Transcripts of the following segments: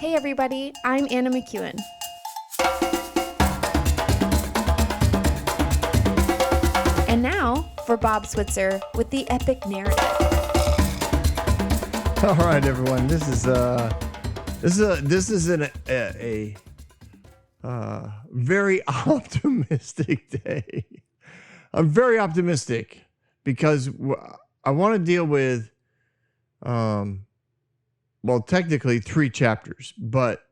Hey everybody, I'm Anna McEwen. And now for Bob Switzer with the epic narrative. All right, everyone. This is a very optimistic day. I'm very optimistic because I want to deal with, technically 3 chapters, but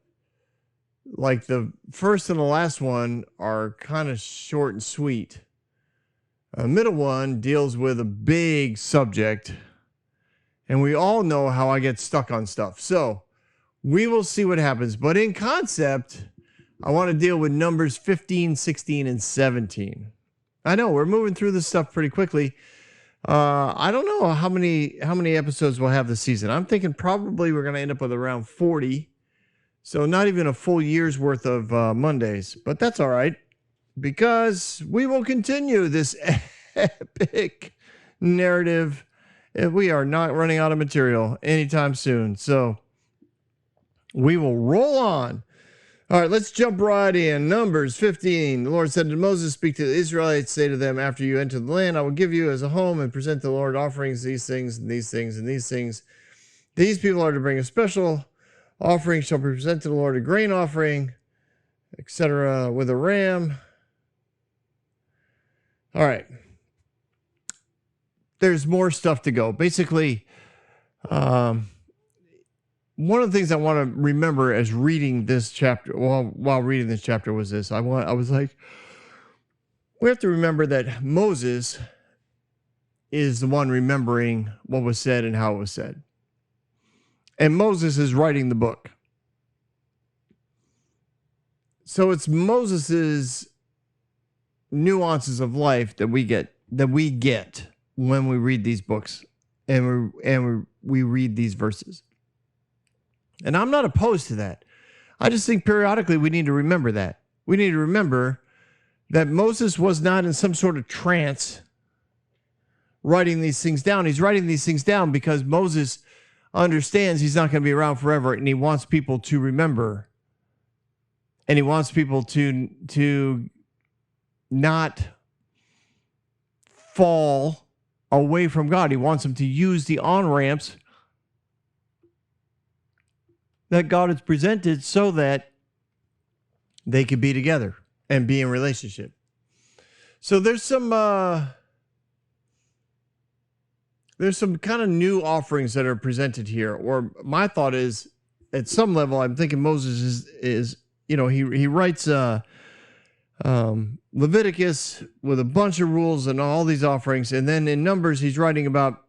like the first and the last one are kind of short and sweet. The middle one deals with a big subject, and we all know how I get stuck on stuff. So we will see what happens. But in concept, I want to deal with numbers 15, 16, and 17. I know we're moving through this stuff pretty quickly. I don't know how many episodes we'll have this season. I'm thinking probably we're going to end up with around 40. So not even a full year's worth of Mondays. But that's all right, because we will continue this epic narrative. We are not running out of material anytime soon. So we will roll on. All right, let's jump right in. Numbers 15. The Lord said to Moses, "Speak to the Israelites, say to them, after you enter the land, I will give you as a home and present the Lord offerings, these things, and these things, and these things. These people are to bring a special offering, shall present to the Lord a grain offering, etc., with a ram." All right. There's more stuff to go. Basically, one of the things I want to remember as reading this chapter, while reading this chapter, was this. I was like, we have to remember that Moses is the one remembering what was said and how it was said. And Moses is writing the book. So it's Moses's nuances of life that we get when we read these books and we read these verses. And I'm not opposed to that. I just think periodically we need to remember that. We need to remember that Moses was not in some sort of trance writing these things down. He's writing these things down because Moses understands he's not going to be around forever, and he wants people to remember. And he wants people to not fall away from God. He wants them to use the on-ramps that God has presented so that they could be together and be in relationship. So there's some kind of new offerings that are presented here. Or my thought is, at some level, I'm thinking Moses is he writes Leviticus with a bunch of rules and all these offerings, and then in Numbers he's writing about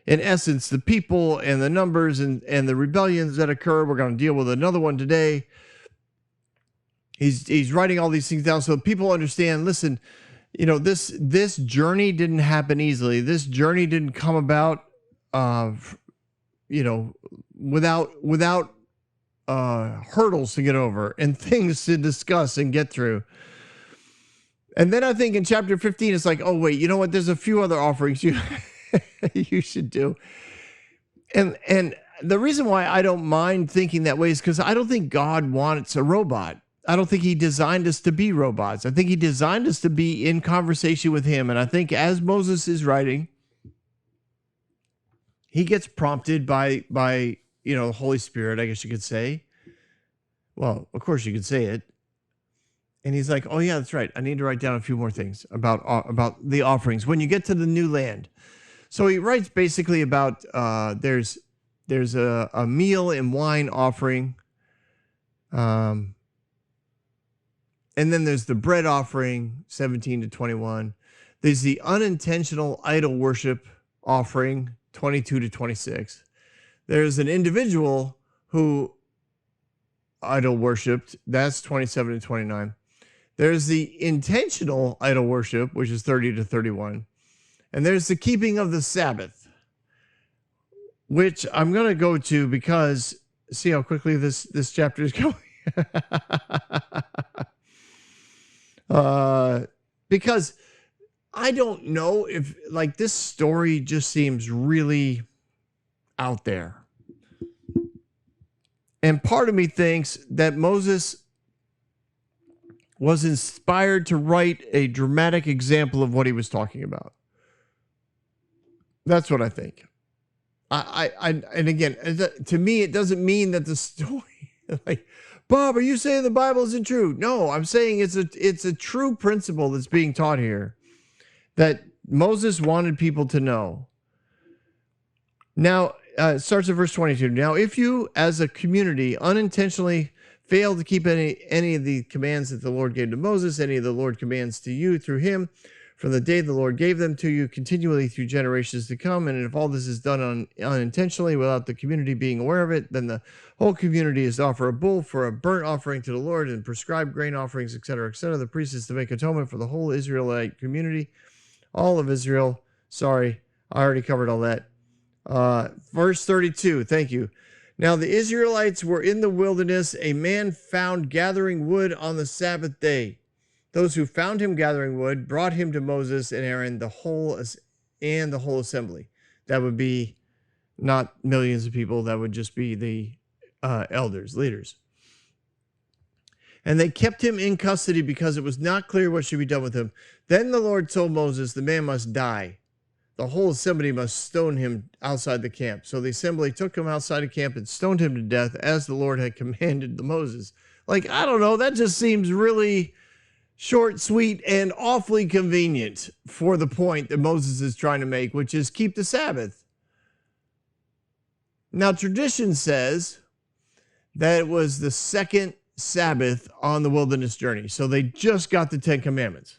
in essence, the people and the numbers and the rebellions that occur. We're going to deal with another one today. He's writing all these things down so people understand, listen, this journey didn't happen easily. This journey didn't come about, without hurdles to get over and things to discuss and get through. And then I think in chapter 15, it's like, oh, wait, you know what? There's a few other offerings you should do. And the reason why I don't mind thinking that way is because I don't think God wants a robot. I don't think he designed us to be robots. I think he designed us to be in conversation with him. And I think as Moses is writing, he gets prompted by the Holy Spirit, I guess you could say. Well, of course you could say it. And he's like, oh yeah, that's right. I need to write down a few more things about the offerings when you get to the new land. So he writes basically about there's a meal and wine offering, and then there's the bread offering, 17 to 21. There's the unintentional idol worship offering, 22 to 26. There's an individual who idol worshipped, that's 27 to 29. There's the intentional idol worship, which is 30 to 31. And there's the keeping of the Sabbath, which I'm going to go to because see how quickly this chapter is going. Because I don't know if this story just seems really out there. And part of me thinks that Moses was inspired to write a dramatic example of what he was talking about. That's what I think. And again, to me, it doesn't mean that the story, like, Bob, are you saying the Bible isn't true? No, I'm saying it's a true principle that's being taught here that Moses wanted people to know. Now, it starts at verse 22. Now, if you, as a community, unintentionally fail to keep any of the commands that the Lord gave to Moses, any of the Lord commands to you through him, from the day the Lord gave them to you continually through generations to come, and if all this is done unintentionally without the community being aware of it, then the whole community is to offer a bull for a burnt offering to the Lord and prescribe grain offerings, etc., etc. The priest is to make atonement for the whole Israelite community, all of Israel. Sorry, I already covered all that. Verse 32, thank you. Now the Israelites were in the wilderness. A man found gathering wood on the Sabbath day. Those who found him gathering wood brought him to Moses and Aaron, the whole assembly. That would be not millions of people. That would just be the elders, leaders. And they kept him in custody because it was not clear what should be done with him. Then the Lord told Moses, the man must die. The whole assembly must stone him outside the camp. So the assembly took him outside the camp and stoned him to death as the Lord had commanded to Moses. Like, I don't know. That just seems really short, sweet, and awfully convenient for the point that Moses is trying to make, which is keep the Sabbath. Now, tradition says that it was the second Sabbath on the wilderness journey. So they just got the 10 Commandments.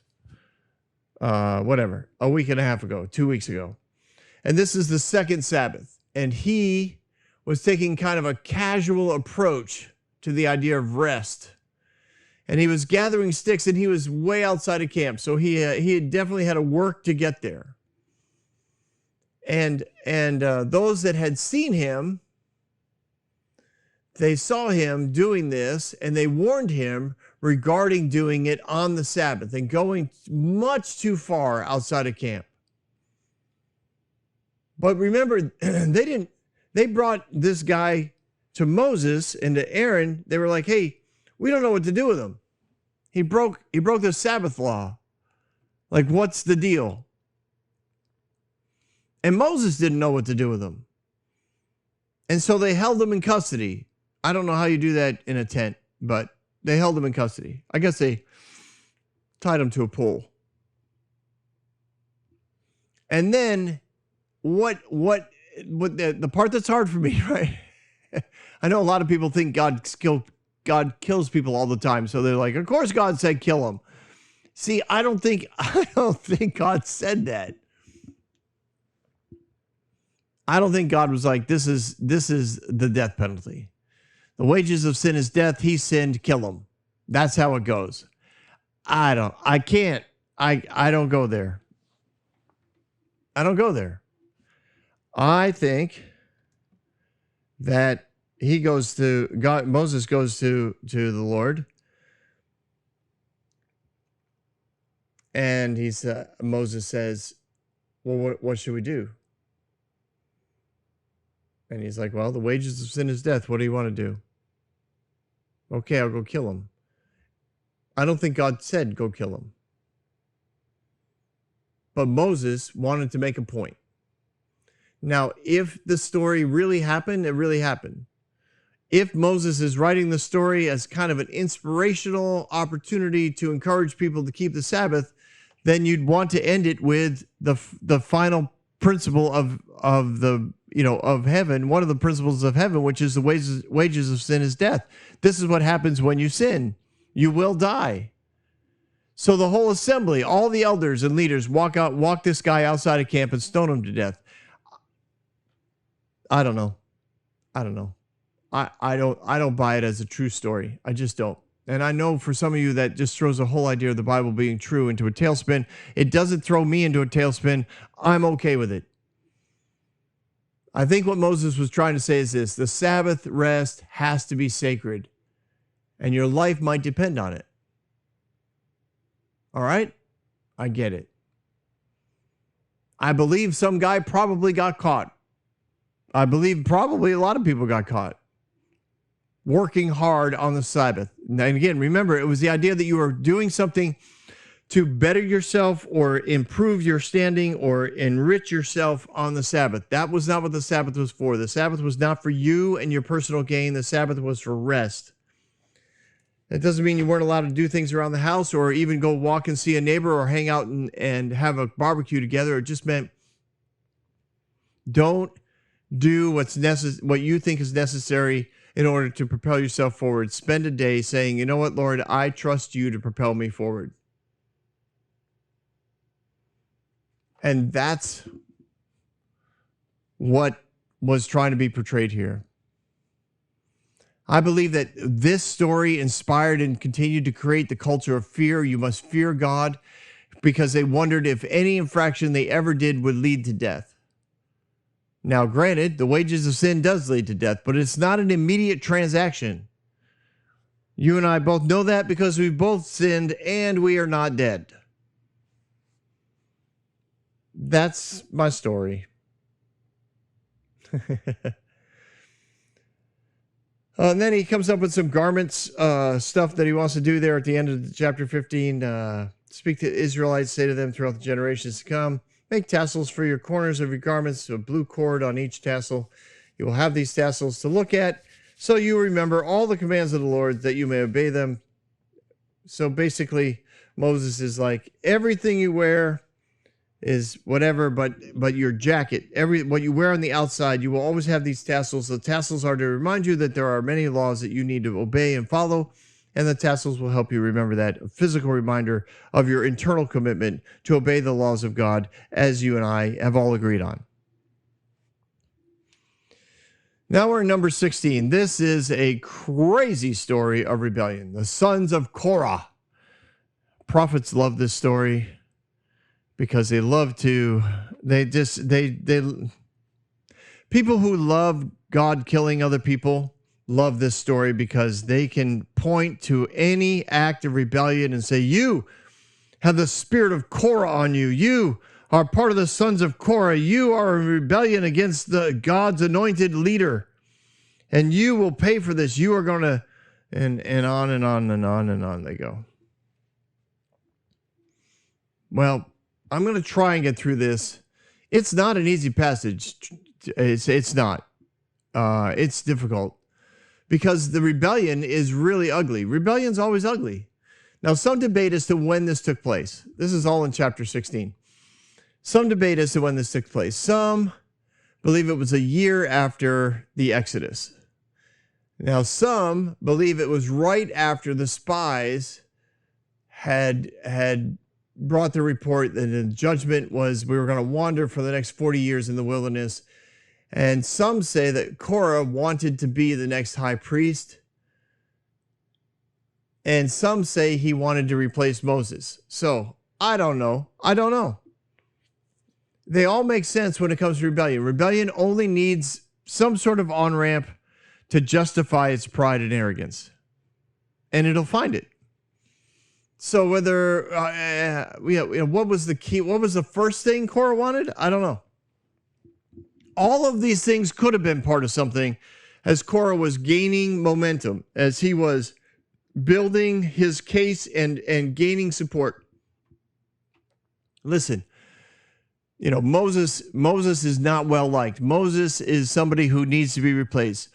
A week and a half ago, 2 weeks ago. And this is the second Sabbath. And he was taking kind of a casual approach to the idea of rest. And he was gathering sticks, and he was way outside of camp. So he had definitely had to work to get there. And those that had seen him, they saw him doing this, and they warned him regarding doing it on the Sabbath and going much too far outside of camp. But remember, they brought this guy to Moses and to Aaron. They were like, hey, we don't know what to do with him. He broke the Sabbath law. Like, what's the deal? And Moses didn't know what to do with him. And so they held him in custody. I don't know how you do that in a tent, but they held him in custody. I guess they tied him to a pole. And then what the part that's hard for me, right? I know a lot of people think God kills people all the time. So they're like, of course God said kill him. See, I don't think God said that. I don't think God was like, this is the death penalty. The wages of sin is death. He sinned, kill him. That's how it goes. I don't go there. I don't go there. I think that he goes to God. Moses goes to the Lord. And Moses says, well, what should we do? And he's like, well, the wages of sin is death. What do you want to do? Okay, I'll go kill him. I don't think God said go kill him. But Moses wanted to make a point. Now, if the story really happened, it really happened. If Moses is writing the story as kind of an inspirational opportunity to encourage people to keep the Sabbath, then you'd want to end it with the final principle of heaven, one of the principles of heaven, which is the wages of sin is death. This is what happens when you sin. You will die. So the whole assembly, all the elders and leaders walk this guy outside of camp and stone him to death. I don't know. I don't buy it as a true story. I just don't. And I know for some of you that just throws the whole idea of the Bible being true into a tailspin. It doesn't throw me into a tailspin. I'm okay with it. I think what Moses was trying to say is this: the Sabbath rest has to be sacred, and your life might depend on it. All right? I get it. I believe some guy probably got caught. I believe probably a lot of people got caught. working hard on the Sabbath. And again, remember, it was the idea that you were doing something to better yourself or improve your standing or enrich yourself on the Sabbath. That was not what the Sabbath was for. The Sabbath was not for you and your personal gain. The Sabbath was for rest. That doesn't mean you weren't allowed to do things around the house or even go walk and see a neighbor or hang out and have a barbecue together. It just meant don't do what you think is necessary in order to propel yourself forward. Spend a day saying, you know what, Lord, I trust you to propel me forward. And that's what was trying to be portrayed here. I believe that this story inspired and continued to create the culture of fear. You must fear God, because they wondered if any infraction they ever did would lead to death. Now, granted, the wages of sin does lead to death, but it's not an immediate transaction. You and I both know that because we've both sinned and we are not dead. That's my story. And then he comes up with some garments, stuff that he wants to do there at the end of chapter 15. Speak to Israelites, say to them throughout the generations to come, make tassels for your corners of your garments, a blue cord on each tassel. You will have these tassels to look at, so you remember all the commands of the Lord, that you may obey them. So basically, Moses is like, everything you wear is whatever, but your jacket, what you wear on the outside, you will always have these tassels. The tassels are to remind you that there are many laws that you need to obey and follow, and the tassels will help you remember that, a physical reminder of your internal commitment to obey the laws of God, as you and I have all agreed on. Now we're in number 16. This is a crazy story of rebellion. The sons of Korah. Prophets love this story, because they love to, people who love God killing other people love this story, because they can point to any act of rebellion and say, you have the spirit of Korah on you. You are part of the sons of Korah. You are in rebellion against God's anointed leader, and you will pay for this. You are going to, and on and on and on and on they go. Well, I'm going to try and get through this. It's not an easy passage. It's not. It's difficult, because the rebellion is really ugly. Rebellion's always ugly. Now, some debate as to when this took place. This is all in chapter 16. Some debate as to when this took place. Some believe it was a year after the Exodus. Now, some believe it was right after the spies had brought the report that the judgment was we were going to wander for the next 40 years in the wilderness. And some say that Korah wanted to be the next high priest. And some say he wanted to replace Moses. So I don't know. They all make sense when it comes to rebellion. Rebellion only needs some sort of on-ramp to justify its pride and arrogance, and it'll find it. So whether, what was the key? What was the first thing Korah wanted? I don't know. All of these things could have been part of something as Korah was gaining momentum, as he was building his case and gaining support. Listen, Moses is not well liked. Moses is somebody who needs to be replaced.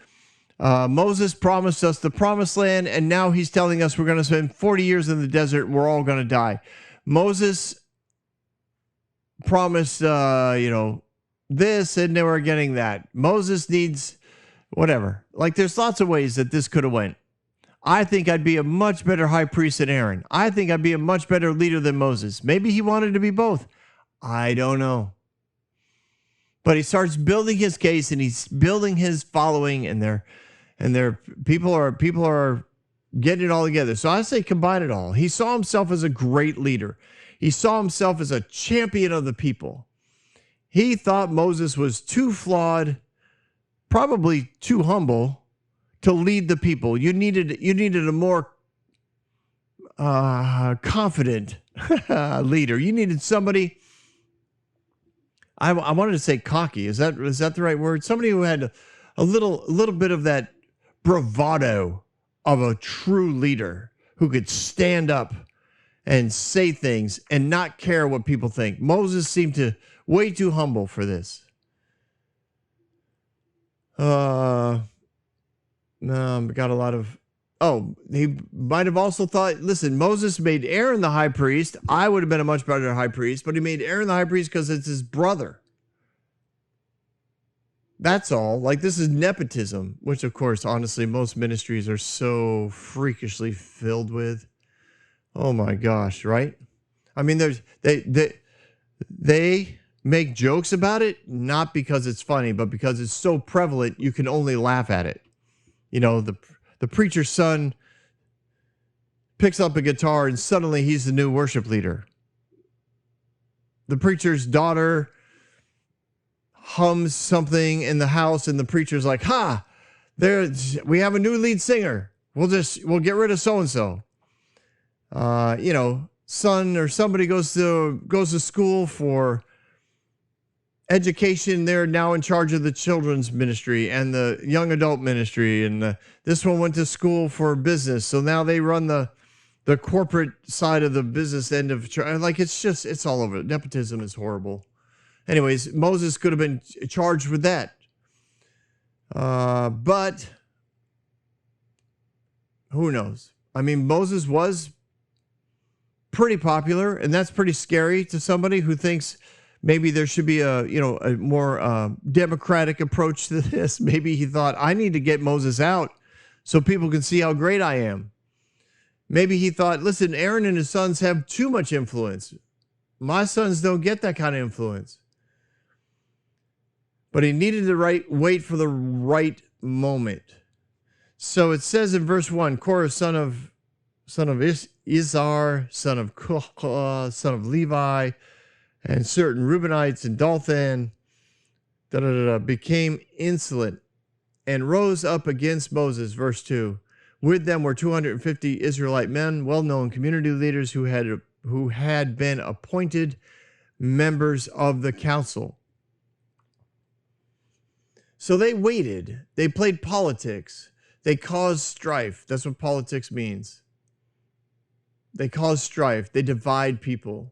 Moses promised us the promised land, and now he's telling us we're going to spend 40 years in the desert and we're all going to die. Moses promised, this, and now we're getting that. Moses needs whatever. Like, there's lots of ways that this could have went. I think I'd be a much better high priest than Aaron. I think I'd be a much better leader than Moses. Maybe he wanted to be both. I don't know. But he starts building his case, and he's building his following, and people are getting it all together. So I say combine it all. He saw himself as a great leader. He saw himself as a champion of the people. He thought Moses was too flawed, probably too humble to lead the people. You needed a more confident leader. You needed somebody. I wanted to say cocky. Is that the right word? Somebody who had a little bit of that bravado of a true leader who could stand up and say things and not care what people think. Moses seemed to way too humble for this. No, got a lot of. Oh, he might have also thought, listen, Moses made Aaron the high priest. I would have been a much better high priest, but he made Aaron the high priest because it's his brother. That's all. Like, this is nepotism, which, of course, honestly, most ministries are so freakishly filled with. Oh my gosh, right? I mean, they make jokes about it, not because it's funny, but because it's so prevalent, you can only laugh at it. You know, the preacher's son picks up a guitar and suddenly he's the new worship leader. The preacher's daughter hums something in the house and the preacher's like, we have a new lead singer. We'll get rid of so-and-so. You know, son or somebody goes to school for education. They're now in charge of the children's ministry and the young adult ministry. And this one went to school for business. So now they run the corporate side of the business end of church. Like, it's all over. Nepotism is horrible. Anyways, Moses could have been charged with that. But who knows? I mean, Moses was pretty popular, and that's pretty scary to somebody who thinks maybe there should be a more democratic approach to this. Maybe he thought, I need to get Moses out so people can see how great I am. Maybe he thought, listen, Aaron and his sons have too much influence. My sons don't get that kind of influence. But he needed to wait for the right moment. So it says in verse 1, Korah, son of Izhar, son of Kohath, son of Levi, and certain Reubenites and Dathan, became insolent and rose up against Moses. Verse 2. With them were 250 Israelite men, well-known community leaders who had been appointed members of the council. So they waited. They played politics. They caused strife. That's what politics means. They cause strife. They divide people.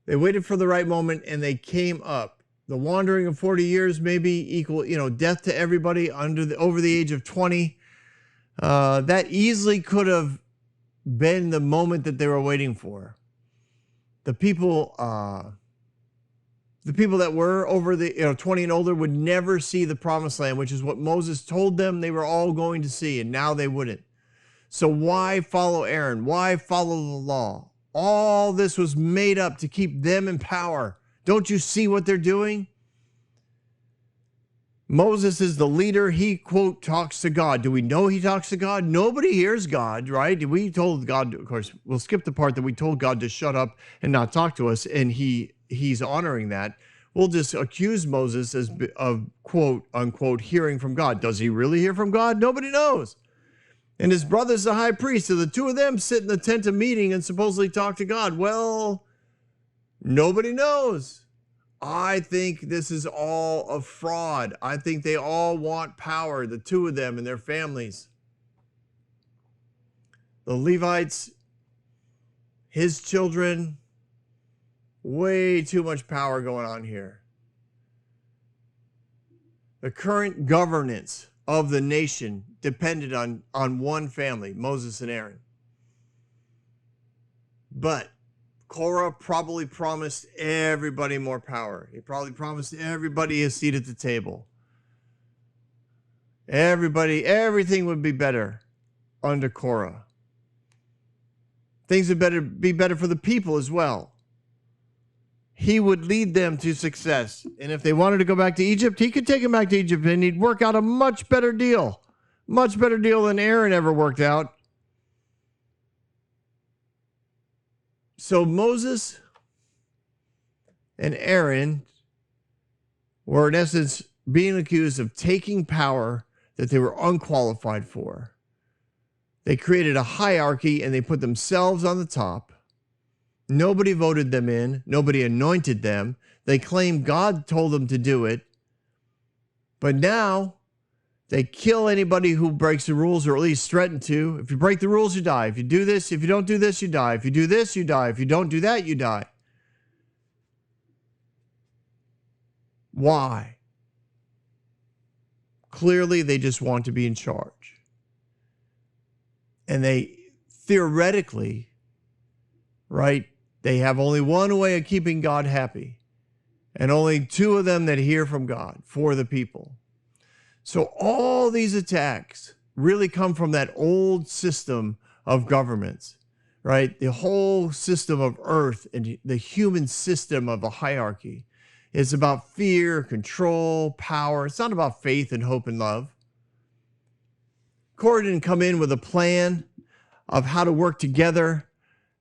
They waited for the right moment and they came up. The wandering of 40 years maybe equal, death to everybody over the age of 20. That easily could have been the moment that they were waiting for. The people that were over the 20 and older would never see the promised land, which is what Moses told them they were all going to see, and now they wouldn't. So why follow Aaron? Why follow the law? All this was made up to keep them in power. Don't you see what they're doing? Moses is the leader. He, quote, talks to God. Do we know he talks to God? Nobody hears God, right? We told God, of course, we'll skip the part that we told God to shut up and not talk to us, and he's honoring that. We'll just accuse Moses of, quote, unquote, hearing from God. Does he really hear from God? Nobody knows. And his brother's the high priest. So the two of them sit in the tent of meeting and supposedly talk to God. Well, nobody knows. I think this is all a fraud. I think they all want power, the two of them and their families. The Levites, his children, way too much power going on here. The current governance of the nation depended on one family, Moses and Aaron. But Korah probably promised everybody more power. He probably promised everybody a seat at the table. Everything would be better under Korah. Things would be better for the people as well. He would lead them to success. And if they wanted to go back to Egypt, he could take them back to Egypt and he'd work out a much better deal. Much better deal than Aaron ever worked out. So Moses and Aaron were in essence being accused of taking power that they were unqualified for. They created a hierarchy and they put themselves on the top. Nobody voted them in. Nobody anointed them. They claimed God told them to do it. But now They kill anybody who breaks the rules, or at least threaten to. If you break the rules, you die. If you do this, if you don't do this, you die. If you do this, you die. If you don't do that, you die. Why? Clearly, they just want to be in charge. And they theoretically, right, they have only one way of keeping God happy, and only two of them that hear from God for the people. So all these attacks really come from that old system of governments, right? The whole system of earth and the human system of a hierarchy is about fear, control, power. It's not about faith and hope and love. Korah didn't come in with a plan of how to work together,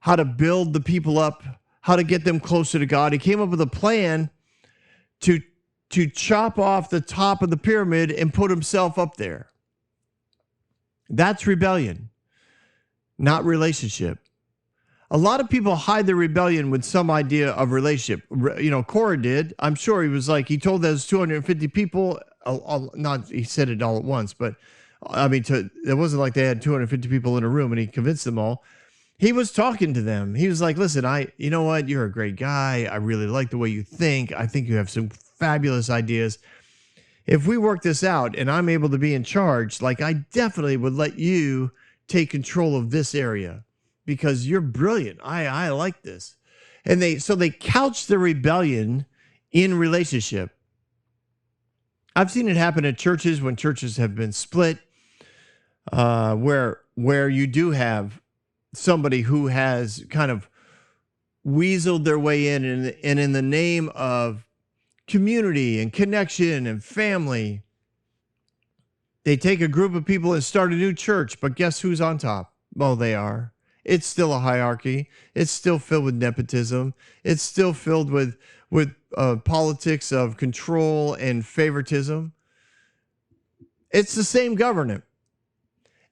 how to build the people up, how to get them closer to God. He came up with a plan to chop off the top of the pyramid and put himself up there. That's rebellion, not relationship. A lot of people hide their rebellion with some idea of relationship. You know, Korah did. I'm sure he told those 250 people, he said it all at once, but I mean, it wasn't like they had 250 people in a room and he convinced them all. He was talking to them. He was like, listen, you know what? You're a great guy. I really like the way you think. I think you have some fabulous ideas. If we work this out and I'm able to be in charge, like, I definitely would let you take control of this area because you're brilliant. I like this. And they couch their rebellion in relationship. I've seen it happen at churches when churches have been split, where you do have somebody who has kind of weaseled their way in, and in the name of community and connection and family, they take a group of people and start a new church. But guess who's on top? Well, they are. It's still a hierarchy. It's still filled with nepotism. It's still filled with politics of control and favoritism. It's the same government.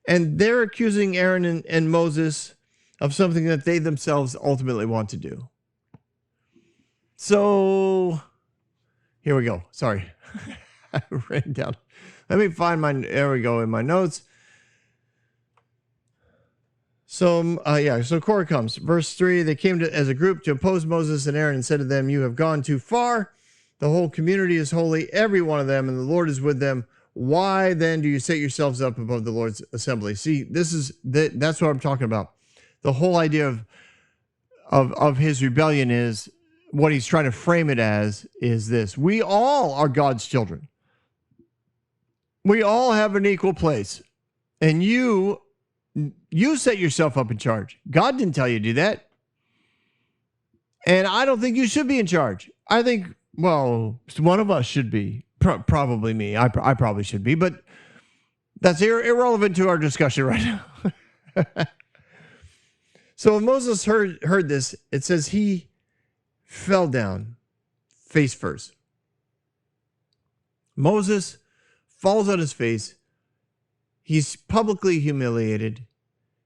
And they're accusing Aaron and Moses of something that they themselves ultimately want to do. So here we go. Sorry. I ran down. Let me find there we go in my notes. So Korah comes. Verse 3, they came as a group to oppose Moses and Aaron and said to them, you have gone too far. The whole community is holy, every one of them, and the Lord is with them. Why then do you set yourselves up above the Lord's assembly? See, that's what I'm talking about. The whole idea of his rebellion is, what he's trying to frame it as is this: we all are God's children. We all have an equal place. And you set yourself up in charge. God didn't tell you to do that. And I don't think you should be in charge. I think, well, one of us should be. Probably me. I probably should be, but that's irrelevant to our discussion right now. So when Moses heard this, it says he fell down face first. Moses falls on his face. He's publicly humiliated.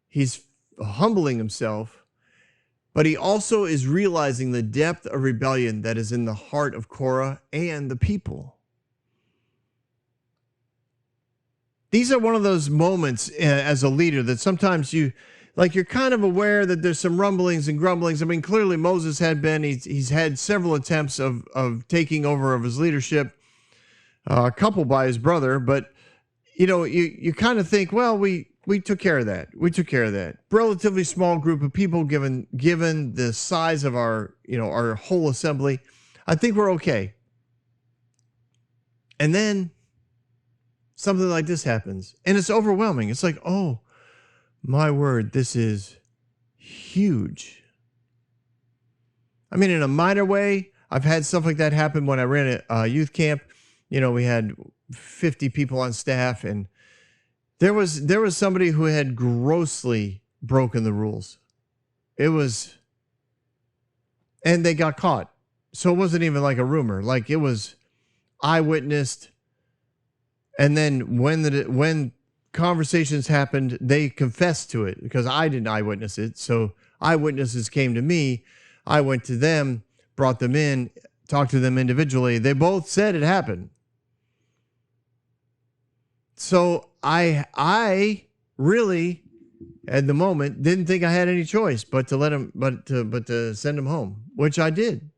He's humbling himself, but he also is realizing the depth of rebellion that is in the heart of Korah and the people. These are one of those moments as a leader that sometimes you're kind of aware that there's some rumblings and grumblings. I mean, clearly Moses he's had several attempts of taking over of his leadership, a couple by his brother, but you kind of think, well, we took care of that. We took care of that. Relatively small group of people given the size of our whole assembly. I think we're okay. And then something like this happens, and it's overwhelming. It's like, oh my word, this is huge. I mean, in a minor way, I've had stuff like that happen when I ran a youth camp. We had 50 people on staff, and there was somebody who had grossly broken the rules. And they got caught. So it wasn't even like a rumor. Like, it was eyewitnessed. And then when conversations happened, they confessed to it because I didn't eyewitness it. So eyewitnesses came to me. I went to them, brought them in, talked to them individually. They both said it happened. So I really, at the moment, didn't think I had any choice but to let him, but to send him home, which I did.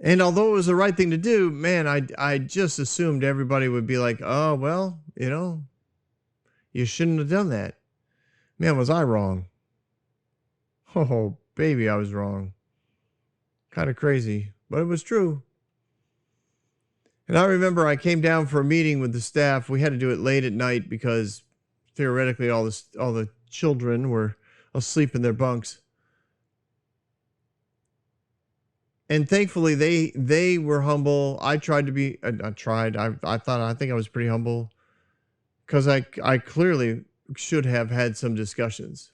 And although it was the right thing to do, man, I just assumed everybody would be like, oh, well, you shouldn't have done that. Man, was I wrong? Oh, baby, I was wrong. Kind of crazy, but it was true. And I remember I came down for a meeting with the staff. We had to do it late at night because theoretically all the children were asleep in their bunks. And thankfully they were humble. I tried to be, I think I was pretty humble because I clearly should have had some discussions.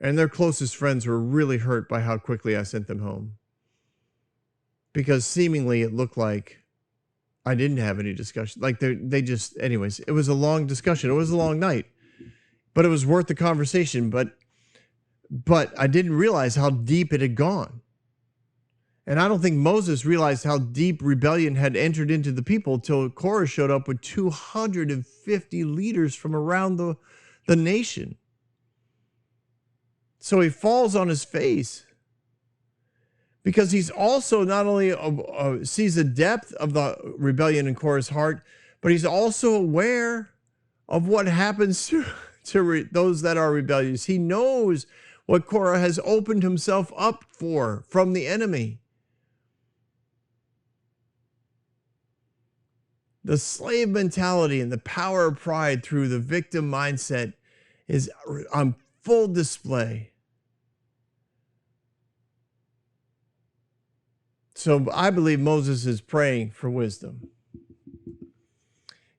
And their closest friends were really hurt by how quickly I sent them home. Because seemingly it looked like I didn't have any discussion. Like anyways, it was a long discussion. It was a long night, but it was worth the conversation. But I didn't realize how deep it had gone. And I don't think Moses realized how deep rebellion had entered into the people till Korah showed up with 250 leaders from around the nation. So he falls on his face because he's also not only sees the depth of the rebellion in Korah's heart, but he's also aware of what happens to those that are rebellious. He knows what Korah has opened himself up for from the enemy. The slave mentality and the power of pride through the victim mindset is on full display. So I believe Moses is praying for wisdom.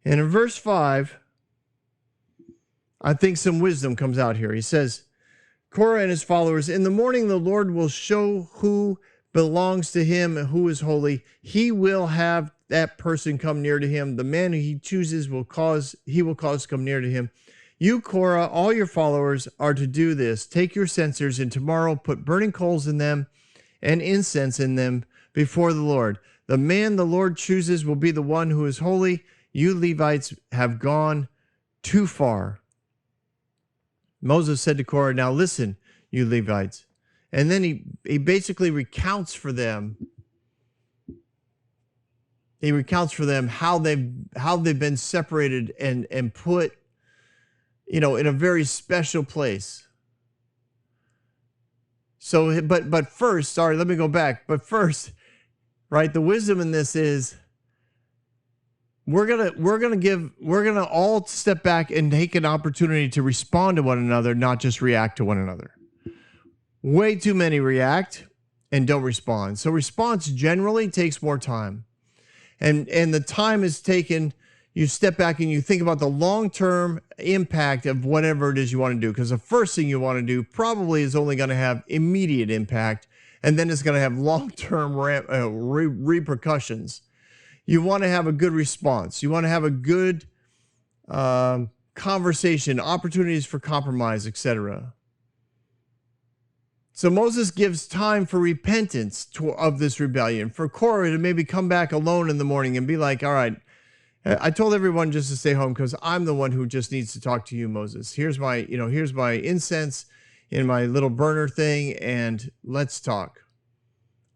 And in verse 5, I think some wisdom comes out here. He says, Korah and his followers, in the morning the Lord will show who belongs to him and who is holy. He will have that person come near to him. The man who he chooses he will cause to come near to him. You, Korah, all your followers are to do this. Take your censers and tomorrow put burning coals in them and incense in them before the Lord. The man the Lord chooses will be the one who is holy. You Levites have gone too far. Moses said to Korah, now listen, you Levites. And then he basically recounts for them. He recounts for them how they've been separated and put, in a very special place. So, but first, sorry, let me go back. But first, right, the wisdom in this is we're gonna all step back and take an opportunity to respond to one another, not just react to one another. Way too many react and don't respond. So response generally takes more time. And the time is taken, you step back and you think about the long-term impact of whatever it is you want to do. Because the first thing you want to do probably is only going to have immediate impact. And then it's going to have long-term repercussions. You want to have a good response. You want to have a good conversation, opportunities for compromise, etc. So Moses gives time for repentance of this rebellion, for Korah to maybe come back alone in the morning and be like, all right, I told everyone just to stay home because I'm the one who just needs to talk to you, Moses. Here's my incense in my little burner thing, and let's talk.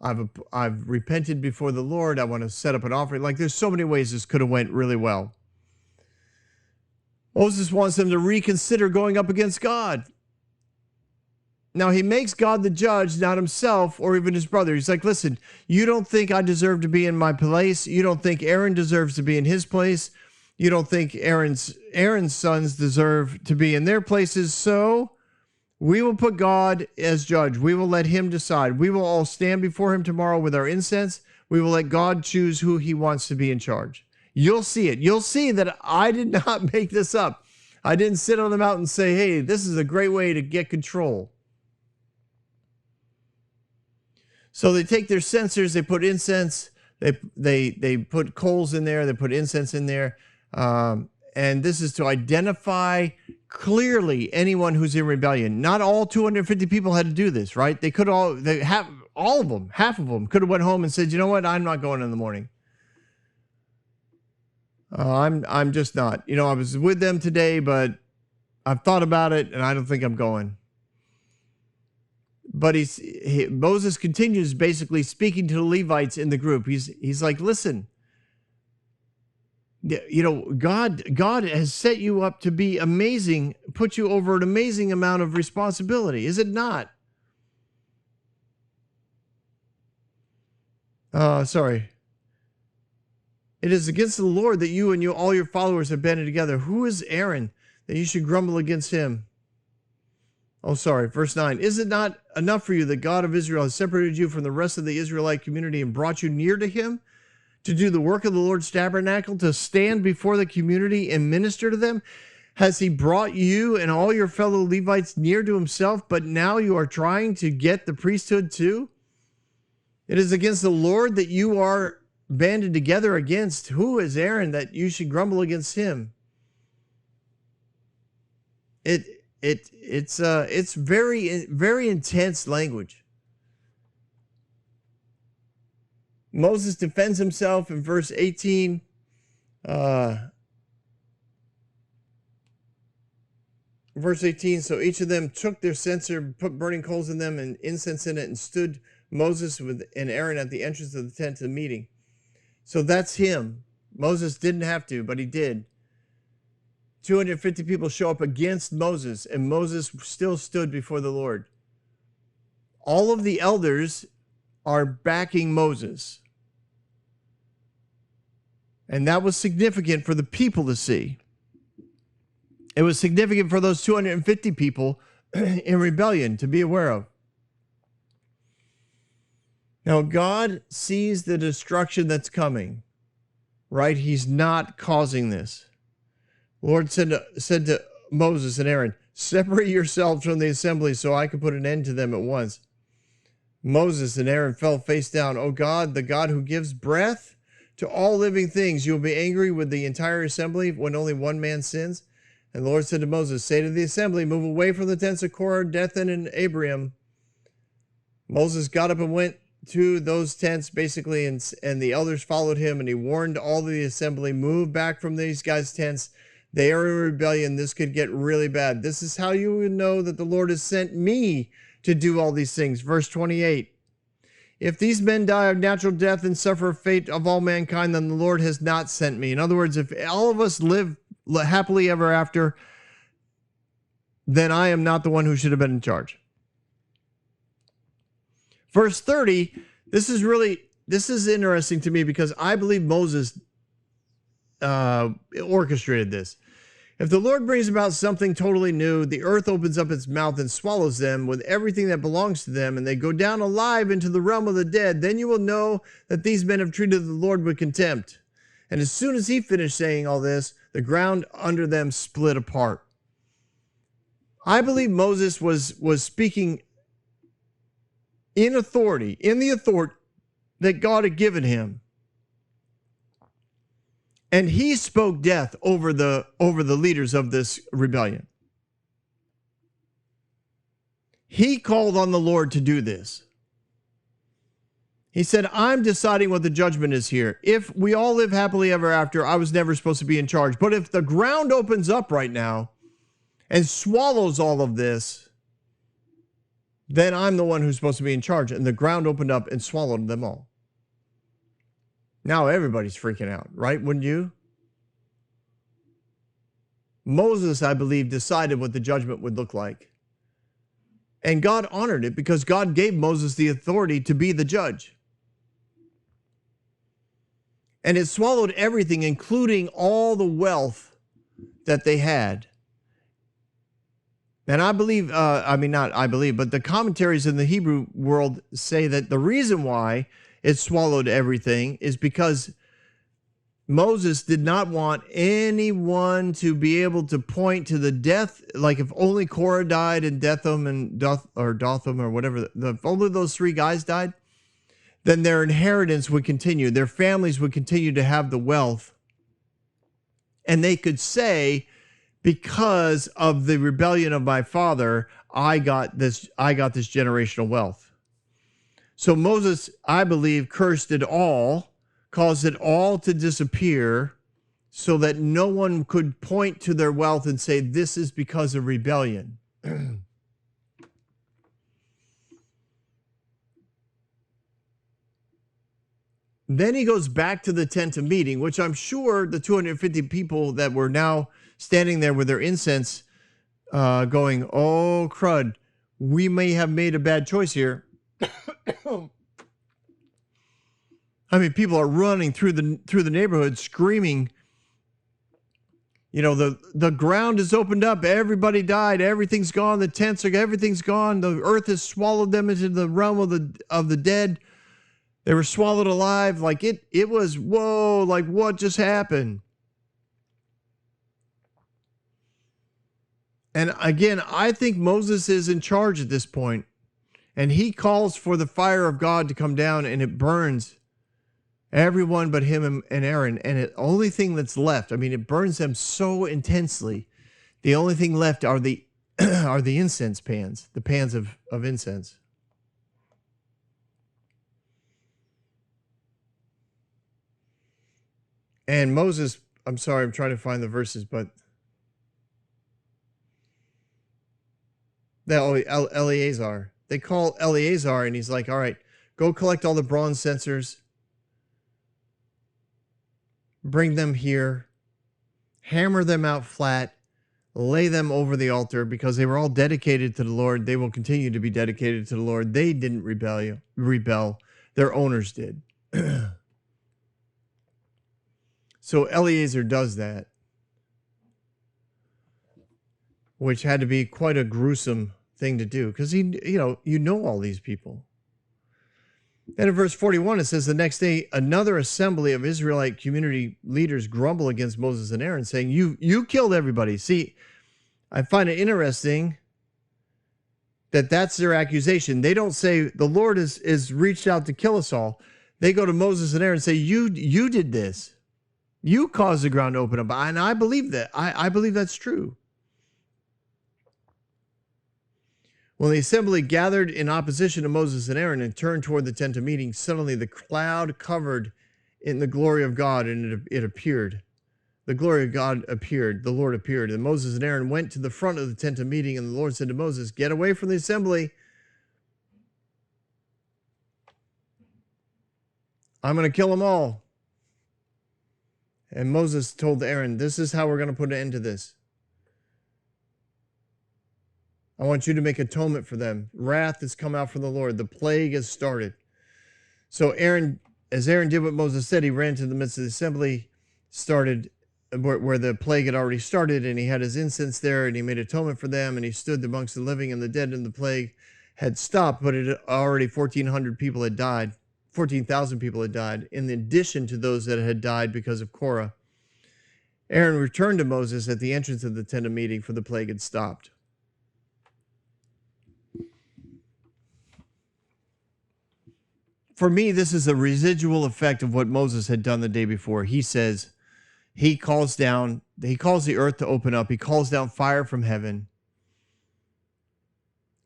I've repented before the Lord. I want to set up an offering. Like, there's so many ways this could have went really well. Moses wants them to reconsider going up against God. Now, he makes God the judge, not himself or even his brother. He's like, listen, you don't think I deserve to be in my place. You don't think Aaron deserves to be in his place. You don't think Aaron's sons deserve to be in their places. So we will put God as judge. We will let him decide. We will all stand before him tomorrow with our incense. We will let God choose who he wants to be in charge. You'll see it. You'll see that I did not make this up. I didn't sit on the mountain and say, hey, this is a great way to get control. So they take their censers, they put incense, they put coals in there, they put incense in there. And this is to identify clearly anyone who's in rebellion. Not all 250 people had to do this, right? All of them, half of them could have went home and said, you know what, I'm not going in the morning. I'm just not. I was with them today, but I've thought about it, and I don't think I'm going. But Moses continues basically speaking to the Levites in the group. He's like, listen, God has set you up to be amazing, put you over an amazing amount of responsibility. Is it not? Sorry. It is against the Lord that you and all your followers have banded together. Who is Aaron that you should grumble against him? Oh, sorry. Verse 9. Is it not enough for you that God of Israel has separated you from the rest of the Israelite community and brought you near to him to do the work of the Lord's tabernacle, to stand before the community and minister to them? Has he brought you and all your fellow Levites near to himself, but now you are trying to get the priesthood too? It is against the Lord that you are banded together against. Who is Aaron that you should grumble against him? It's very, very intense language. Moses defends himself in verse 18. Verse 18, so each of them took their censer, put burning coals in them and incense in it, and stood Moses and Aaron at the entrance of the tent of meeting. So that's him. Moses didn't have to, but he did. 250 people show up against Moses, and Moses still stood before the Lord. All of the elders are backing Moses. And that was significant for the people to see. It was significant for those 250 people in rebellion to be aware of. Now, God sees the destruction that's coming, right? He's not causing this. The Lord said to Moses and Aaron, separate yourselves from the assembly so I can put an end to them at once. Moses and Aaron fell face down. O God, the God who gives breath to all living things, you will be angry with the entire assembly when only one man sins? And the Lord said to Moses, say to the assembly, move away from the tents of Korah, Dathan, and Abiram. Moses got up and went to those tents, basically, and the elders followed him, and he warned all the assembly, move back from these guys' tents. They are in rebellion. This could get really bad. This is how you would know that the Lord has sent me to do all these things. Verse 28. If these men die of natural death and suffer a fate of all mankind, then the Lord has not sent me. In other words, if all of us live happily ever after, then I am not the one who should have been in charge. Verse 30, this is interesting to me because I believe Moses orchestrated this. If the Lord brings about something totally new, the earth opens up its mouth and swallows them with everything that belongs to them, and they go down alive into the realm of the dead, then you will know that these men have treated the Lord with contempt. And as soon as he finished saying all this, the ground under them split apart. I believe Moses was speaking in authority, in the authority that God had given him. And he spoke death over the leaders of this rebellion. He called on the Lord to do this. He said, I'm deciding what the judgment is here. If we all live happily ever after, I was never supposed to be in charge. But if the ground opens up right now and swallows all of this, then I'm the one who's supposed to be in charge. And the ground opened up and swallowed them all. Now everybody's freaking out, right? Wouldn't you? Moses, I believe, decided what the judgment would look like. And God honored it because God gave Moses the authority to be the judge. And it swallowed everything, including all the wealth that they had. And I believe, but the commentaries in the Hebrew world say that the reason why it swallowed everything is because Moses did not want anyone to be able to point to the death, like if only Korah died and Dathan and Dotham or whatever, if only those three guys died, then their inheritance would continue. Their families would continue to have the wealth. And they could say, because of the rebellion of my father, I got this generational wealth. So Moses, I believe, cursed it all, caused it all to disappear, so that no one could point to their wealth and say, this is because of rebellion. Then he goes back to the tent of meeting, which I'm sure the 250 people that were now standing there with their incense going, oh, crud, we may have made a bad choice here. I mean, people are running through the neighborhood screaming, you know, the ground is opened up. Everybody died. Everything's gone. The tents are, everything's gone. The earth has swallowed them into the realm of the dead. They were swallowed alive. Like it was, whoa, like what just happened? And again, I think Moses is in charge at this point, and he calls for the fire of God to come down, and it burns everyone but him and Aaron. And the only thing that's left, I mean, it burns them so intensely. The only thing left are the are the incense pans, the pans of incense. And Moses, I'm sorry, I'm trying to find the verses, but Eleazar. They call Eleazar, and he's like, all right, go collect all the bronze censers. Bring them here. Hammer them out flat. Lay them over the altar, because they were all dedicated to the Lord. They will continue to be dedicated to the Lord. They didn't rebel. Their owners did. So Eleazar does that, which had to be quite a gruesome thing to do, because you know all these people. And in verse 41, it says, the next day, another assembly of Israelite community leaders grumble against Moses and Aaron, saying, you killed everybody. See, I find it interesting that that's their accusation. They don't say the Lord is reached out to kill us all. They go to Moses and Aaron and say, you did this. You caused the ground to open up. And I believe that. I believe that's true. When the assembly gathered in opposition to Moses and Aaron and turned toward the tent of meeting, suddenly the cloud covered in the glory of God, and it appeared. The glory of God appeared. The Lord appeared. And Moses and Aaron went to the front of the tent of meeting, and the Lord said to Moses, get away from the assembly. I'm going to kill them all. And Moses told Aaron, this is how we're going to put an end to this. I want you to make atonement for them. Wrath has come out from the Lord. The plague has started. So as Aaron did what Moses said, he ran to the midst of the assembly, started where the plague had already started, and he had his incense there, and he made atonement for them, and he stood amongst the living and the dead, and the plague had stopped, but it already 1,400 people had died. 14,000 people had died, in addition to those that had died because of Korah. Aaron returned to Moses at the entrance of the tent of meeting, for the plague had stopped. For me, this is a residual effect of what Moses had done the day before. He says, he calls the earth to open up. He calls down fire from heaven.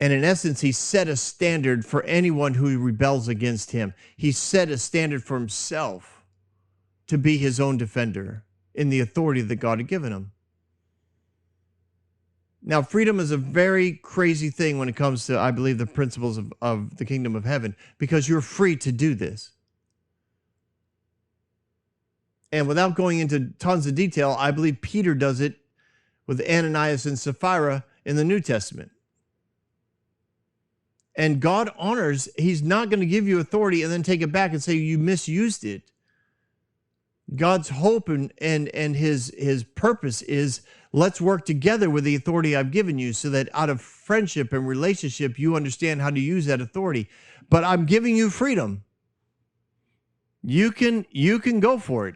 And in essence, he set a standard for anyone who rebels against him. He set a standard for himself to be his own defender in the authority that God had given him. Now, freedom is a very crazy thing when it comes to, I believe, the principles of the kingdom of heaven, because you're free to do this. And without going into tons of detail, I believe Peter does it with Ananias and Sapphira in the New Testament. And God honors, he's not going to give you authority and then take it back and say you misused it. God's hope and his purpose is, let's work together with the authority I've given you, so that out of friendship and relationship, you understand how to use that authority. But I'm giving you freedom. You can go for it.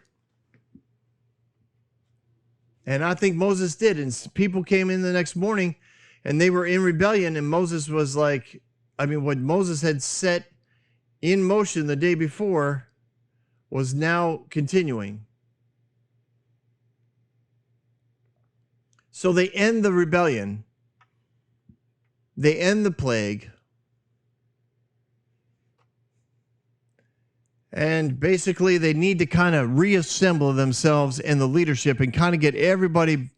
And I think Moses did. And people came in the next morning and they were in rebellion. And Moses was like, I mean, what Moses had set in motion the day before was now continuing. So they end the rebellion. They end the plague. And basically, they need to kind of reassemble themselves in the leadership and kind of get everybody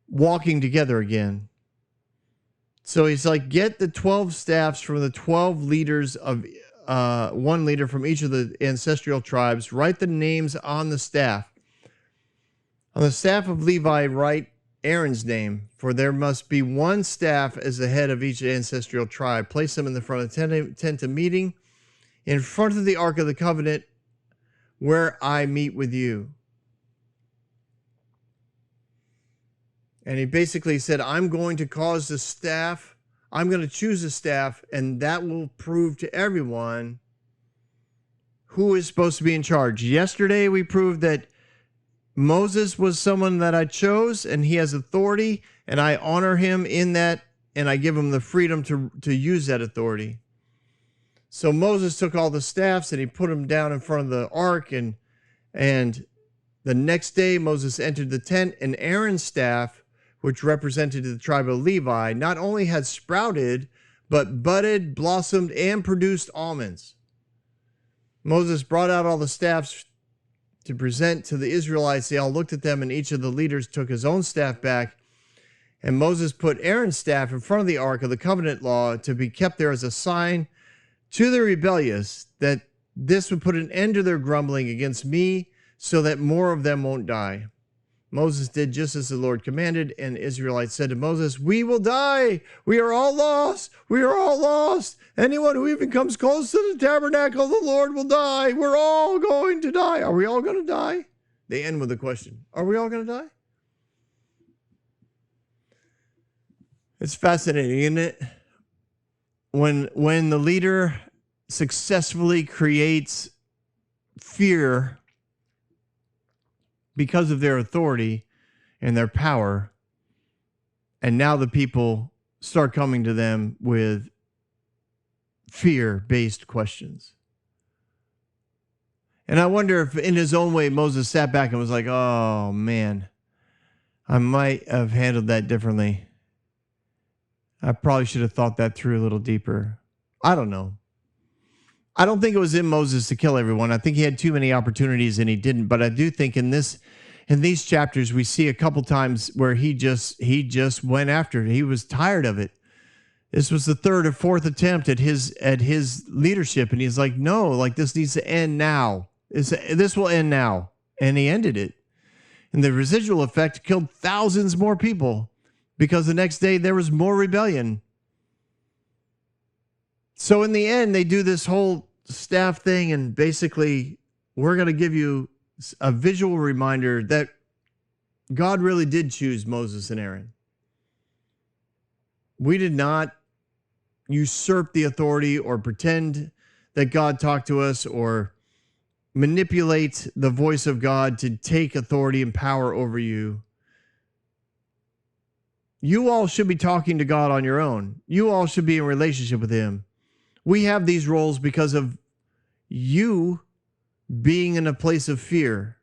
walking together again. So he's like, get the 12 staffs from the 12 leaders of one leader from each of the ancestral tribes. Write the names on the staff. On the staff of Levi, write Aaron's name, for there must be one staff as the head of each ancestral tribe. Place them in the front of the tent of meeting, in front of the Ark of the Covenant, where I meet with you. And he basically said, I'm going to cause the staff, I'm going to choose a staff, and that will prove to everyone who is supposed to be in charge. Yesterday, we proved that Moses was someone that I chose, and he has authority, and I honor him in that, and I give him the freedom to use that authority. So Moses took all the staffs, and he put them down in front of the ark, and the next day, Moses entered the tent, and Aaron's staff, which represented the tribe of Levi, not only had sprouted, but budded, blossomed, and produced almonds. Moses brought out all the staffs to present to the Israelites. They all looked at them, and each of the leaders took his own staff back. And Moses put Aaron's staff in front of the Ark of the Covenant law to be kept there as a sign to the rebellious, that this would put an end to their grumbling against me, so that more of them won't die. Moses did just as the Lord commanded, and the Israelites said to Moses, we will die. We are all lost. We are all lost. Anyone who even comes close to the tabernacle of the Lord will die. We're all going to die. Are we all going to die? They end with a question. Are we all going to die? It's fascinating, isn't it? When the leader successfully creates fear because of their authority and their power, and now the people start coming to them with fear-based questions. And I wonder if in his own way, Moses sat back and was like, oh man, I might have handled that differently. I probably should have thought that through a little deeper. I don't know. I don't think it was in Moses to kill everyone. I think he had too many opportunities and he didn't. But I do think in these chapters, we see a couple times where he just went after it. He was tired of it. This was the third or fourth attempt at his leadership, and he's like, no, like this needs to end now. This will end now, and he ended it. And the residual effect killed thousands more people because the next day there was more rebellion. So in the end, they do this whole staff thing, and basically we're going to give you a visual reminder that God really did choose Moses and Aaron. We did not usurp the authority or pretend that God talked to us or manipulate the voice of God to take authority and power over you. You all should be talking to God on your own. You all should be in relationship with him. We have these roles because of you being in a place of fear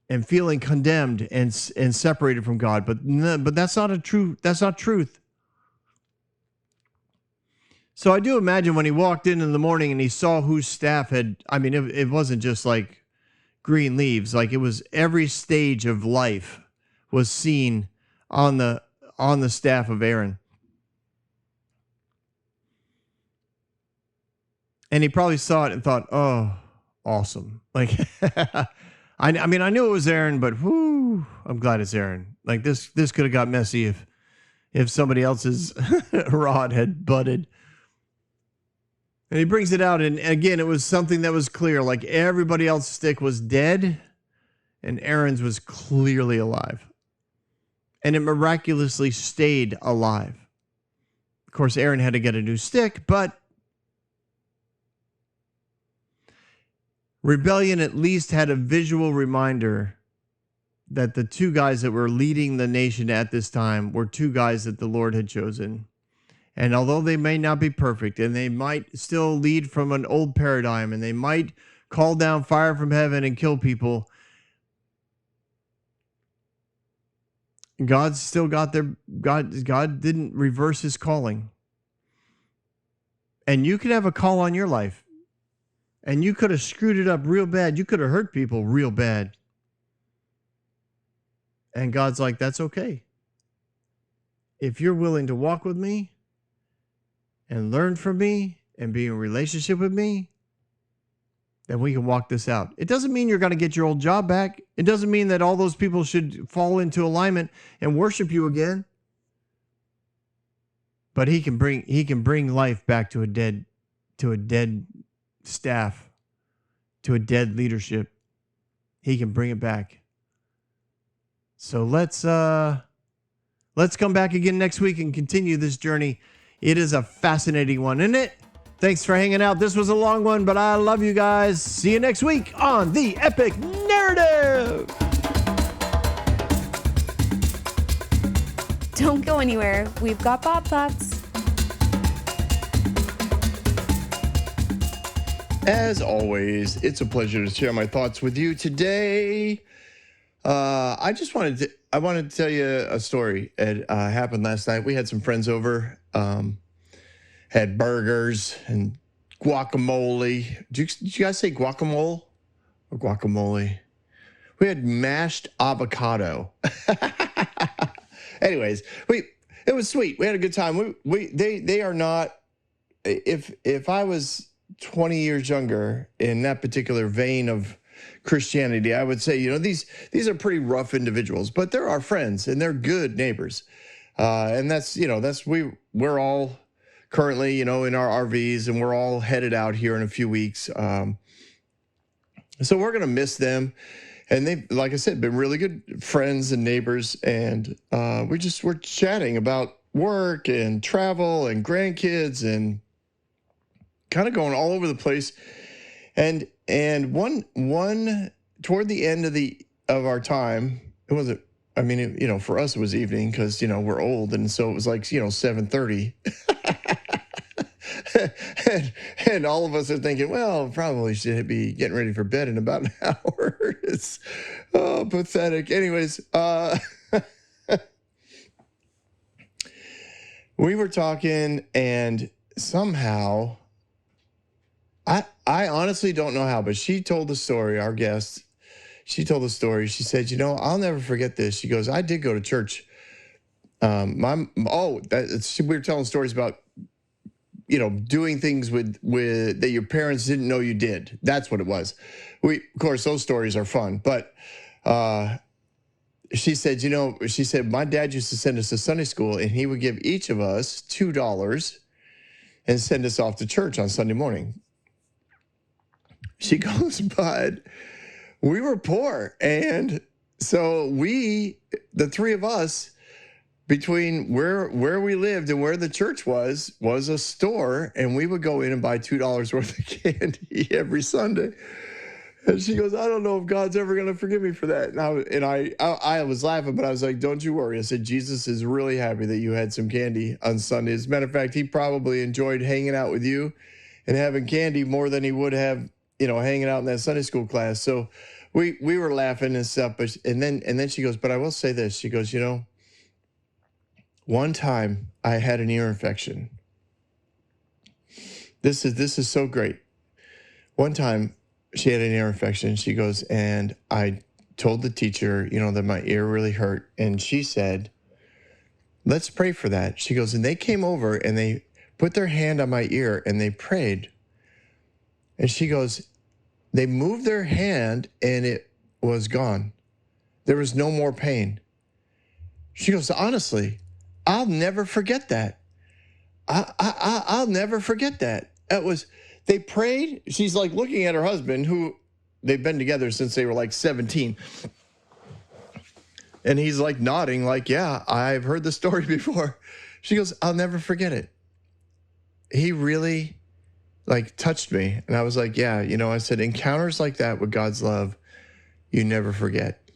and feeling condemned and separated from God. But that's not truth. That's not truth. So I do imagine when he walked in the morning and he saw whose staff had, I mean, it wasn't just like green leaves. Like it was every stage of life was seen on the staff of Aaron. And he probably saw it and thought, oh, awesome. Like, I mean, I knew it was Aaron, but whoo, I'm glad it's Aaron. Like this could have got messy if somebody else's rod had budded. And he brings it out, and again, it was something that was clear. Like everybody else's stick was dead, and Aaron's was clearly alive. And it miraculously stayed alive. Of course, Aaron had to get a new stick, but rebellion at least had a visual reminder that the two guys that were leading the nation at this time were two guys that the Lord had chosen. And although they may not be perfect, and they might still lead from an old paradigm, and they might call down fire from heaven and kill people, God still got God didn't reverse his calling. And you can have a call on your life. And you could have screwed it up real bad. You could have hurt people real bad. And God's like, that's okay. If you're willing to walk with me and learn from me and be in a relationship with me, then we can walk this out. It doesn't mean you're going to get your old job back. It doesn't mean that all those people should fall into alignment and worship you again. But he can bring life back to a dead staff, to a dead leadership. He can bring it back. So let's come back again next week and continue this journey. It is a fascinating one, isn't it? Thanks for hanging out. This was a long one, but I love you guys. See you next week on The Epic Narrative. Don't go anywhere. We've got Bob Thoughts. As always, it's a pleasure to share my thoughts with you today. I wanted to tell you a story. It happened last night. We had some friends over, had burgers and guacamole. Did you guys say guacamole or guacamole? We had mashed avocado. Anyways, it was sweet. We had a good time. They are not. If I was 20 years younger in that particular vein of Christianity, I would say, these are pretty rough individuals, but they're our friends and they're good neighbors. And we're all currently, in our RVs, and we're all headed out here in a few weeks. So we're going to miss them. And they've, like I said, been really good friends and neighbors. And we're chatting about work and travel and grandkids and kind of going all over the place. And one toward the end of our time, it wasn't, for us it was evening because, we're old. And so it was like, 7:30. and all of us are thinking, well, probably should be getting ready for bed in about an hour. It's pathetic. Anyways, we were talking, and somehow, I honestly don't know how, but she told the story, our guest, she told the story. She said, I'll never forget this. She goes, I did go to church. We were telling stories about, doing things with that your parents didn't know you did. That's what it was. Of course, those stories are fun. But she said, my dad used to send us to Sunday school, and he would give each of us $2 and send us off to church on Sunday morning. She goes, but we were poor. And so the three of us, between where we lived and where the church was a store, and we would go in and buy $2 worth of candy every Sunday. And she goes, I don't know if God's ever going to forgive me for that. And I was laughing, but I was like, don't you worry. I said, Jesus is really happy that you had some candy on Sunday. As a matter of fact, he probably enjoyed hanging out with you and having candy more than he would have, hanging out in that Sunday school class. So we were laughing and stuff. And then she goes, but I will say this. She goes, one time I had an ear infection. This is so great. One time she had an ear infection. She goes, and I told the teacher, that my ear really hurt. And she said, let's pray for that. She goes, and they came over and they put their hand on my ear and they prayed. And she goes, they moved their hand and it was gone. There was no more pain. She goes, honestly, I'll never forget that. I'll never forget that. They prayed. She's like looking at her husband, who they've been together since they were like 17. And he's like nodding like, yeah, I've heard the story before. She goes, I'll never forget it. He really touched me. And I was like, yeah, I said, encounters like that with God's love, you never forget.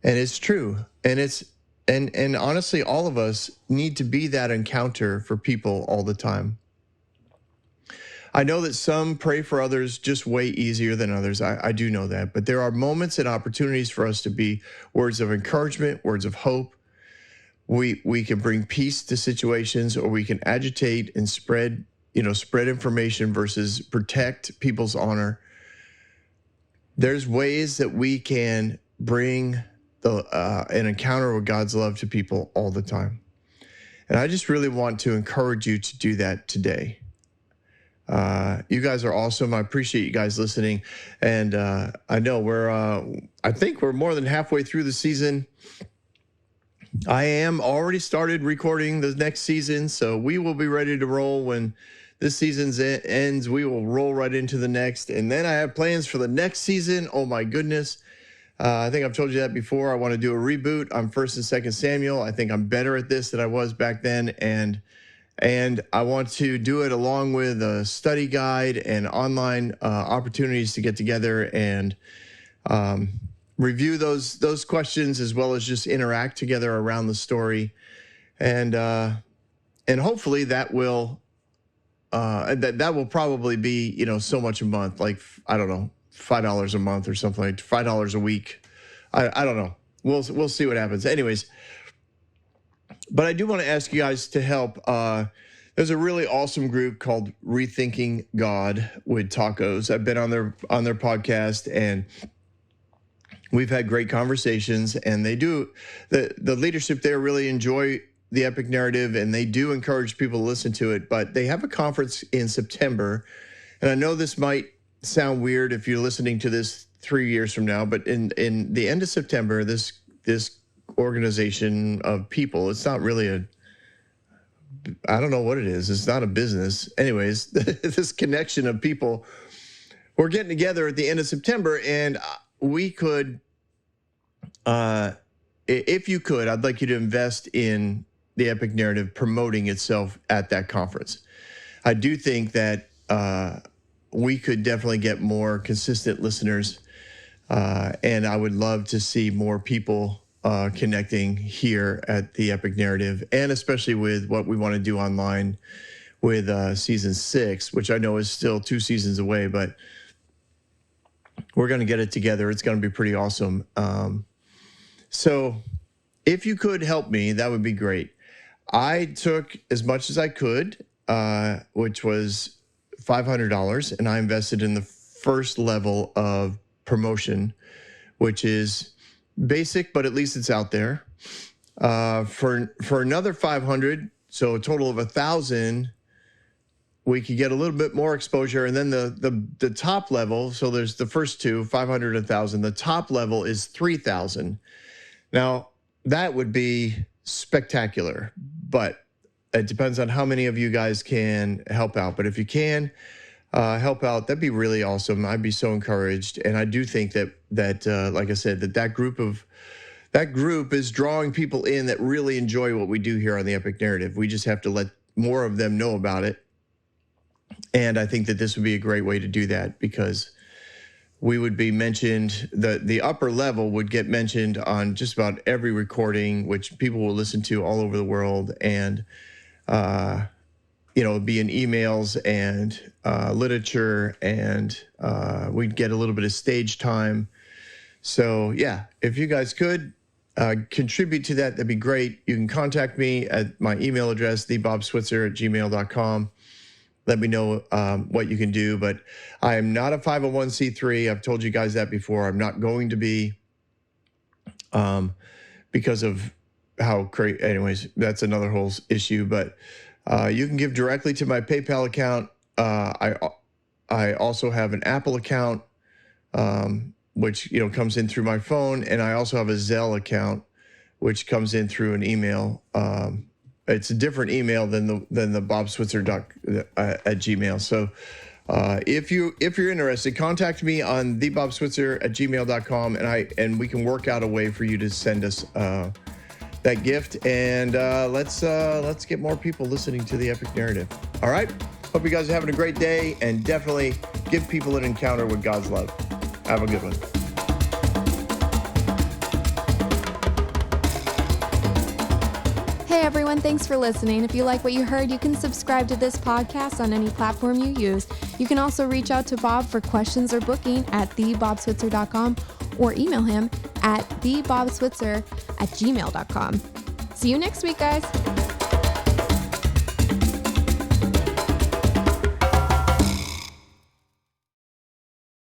And it's true. And honestly, all of us need to be that encounter for people all the time. I know that some pray for others just way easier than others. I do know that. But there are moments and opportunities for us to be words of encouragement, words of hope. We can bring peace to situations, or we can agitate and spread spread information versus protect people's honor. There's ways that we can bring an encounter with God's love to people all the time. And I just really want to encourage you to do that today. You guys are awesome. I appreciate you guys listening. And I know I think we're more than halfway through the season. I am already started recording the next season, so we will be ready to roll when this season ends. We will roll right into the next. And then I have plans for the next season. Oh my goodness. I think I've told you that before. I want to do a reboot on 1st and 2nd Samuel. I think I'm better at this than I was back then. And I want to do it along with a study guide and online opportunities to get together and review those questions, as well as just interact together around the story. And hopefully that will probably be, so much a month, like, I don't know, $5 a month or something, like $5 a week. I don't know. We'll see what happens. Anyways, but I do want to ask you guys to help. There's a really awesome group called Rethinking God with Tacos. I've been on their podcast, and we've had great conversations, and they do, the leadership there really enjoy the epic narrative, and they do encourage people to listen to it. But they have a conference in September, and I know this might sound weird if you're listening to this 3 years from now, but in the end of September, this organization of people, it's not really I don't know what it is. It's not a business. Anyways, this connection of people, we're getting together at the end of September, and we could, if you could, I'd like you to invest in the epic narrative promoting itself at that conference. I do think that we could definitely get more consistent listeners, and I would love to see more people connecting here at the epic narrative, and especially with what we want to do online with season 6, which I know is still 2 seasons away, but we're going to get it together. It's going to be pretty awesome. So if you could help me, that would be great. I took as much as I could, which was $500, and I invested in the first level of promotion, which is basic, but at least it's out there. For another 500, so a total of 1,000, we could get a little bit more exposure. And then the top level, so there's the first two, 500, 1,000. The top level is 3,000. Now, that would be spectacular, but it depends on how many of you guys can help out. But if you can help out, that'd be really awesome. I'd be so encouraged. And I do think that like I said, that group is drawing people in that really enjoy what we do here on the Epic Narrative. We just have to let more of them know about it. And I think that this would be a great way to do that, because we would be mentioned, the upper level would get mentioned on just about every recording, which people will listen to all over the world. And, be in emails and literature, and we'd get a little bit of stage time. So yeah, if you guys could contribute to that, that'd be great. You can contact me at my email address, thebobswitzer@gmail.com. Let me know what you can do. But I am not a 501c3. I've told you guys that before. I'm not going to be, because of how crazy. Anyways, that's another whole issue. But you can give directly to my PayPal account. I also have an Apple account, which comes in through my phone, and I also have a Zelle account, which comes in through an email. It's a different email than the bobswitzer@gmail. So if you're interested, contact me on thebobswitzer@gmail.com, and we can work out a way for you to send us that gift, and let's get more people listening to the Epic Narrative. All right. Hope you guys are having a great day, and definitely give people an encounter with God's love. Have a good one. Hey everyone, thanks for listening. If you like what you heard, you can subscribe to this podcast on any platform you use. You can also reach out to Bob for questions or booking at thebobswitzer.com, or email him at thebobswitzer@gmail.com. See you next week, guys.